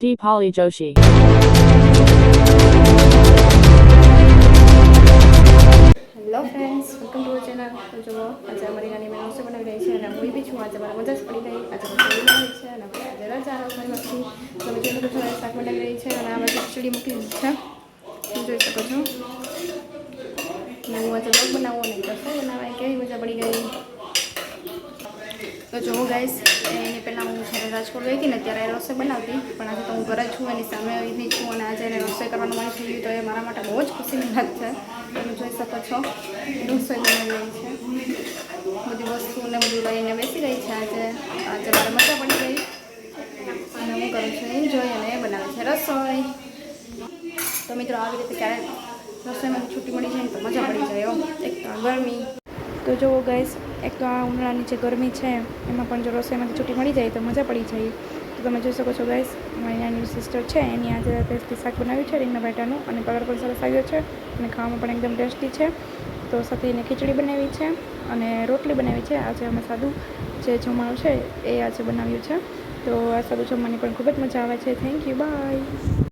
Deepali Joshi. Hello friends, welcome to our channel. તો જુઓ, આજે અમારી નાની મેં રસોઈ બનાવી રહી છે અને હું બી છું. આજે મારા મજા જ પડી ગઈ. આજે રસોઈ બનાવી છે અને આજે રજા રસોઈ નથી. તમે જોઈ શકો છો, શાક બનાવી રહી છે અને આ બાજુ ખીચડી મૂકી દીધી છે. જોઈ શકો છો. હું આજે બ્લોગ બનાવું અને રસોઈ બનાવવાની કેવી મજા પડી ગઈ. તો જુઓ ગાઈસ, એની પહેલાં હું જ્યારે રાજકોટ ગઈ હતી ને ત્યારે રસોઈ બનાવતી, પણ આજે તો હું ઘરે છું, એની સામે આવી છું અને આજે એને રસોઈ કરવાનું મન થઈ ગયું. તો એ મારા માટે બહુ જ ખુશીની વાત છે. તમે જોઈ શકો છો, રસોઈ બનાવી રહી છે, બધી વસ્તુને બધું લઈને બેસી ગઈ છે. આજે મારે મજા પડી ગઈ અને હું કરું છું એન્જોય, અને એ બનાવે છે રસોઈ. તો મિત્રો, આવી રીતે ક્યારેક રસોઈમાં છૂટી મળી જાય ને તો મજા પડી જાય. એક ગરમી તો જુઓ ગાઈસ, એક તો આ ઉનાળાની જે ગરમી છે એમાં પણ જો રસોઈમાંથી છૂટી મળી જાય તો મજા પડી જાય. તો તમે જોઈ શકો છો ગાઈસ, મારી નાની સિસ્ટર છે એની આજે ટેસ્ટી શાક બનાવ્યું છે રીંગણા બટાટાનું, અને કલર પણ સરસ આવ્યો છે અને ખાવામાં પણ એકદમ ટેસ્ટી છે. તો સાથે એને ખીચડી બનાવી છે અને રોટલી બનાવી છે. આજે અમે સાદું જે જમવાનું છે એ આજે બનાવ્યું છે. તો આ સાદું જમવાની પણ ખૂબ જ મજા આવે છે. Thank you, by.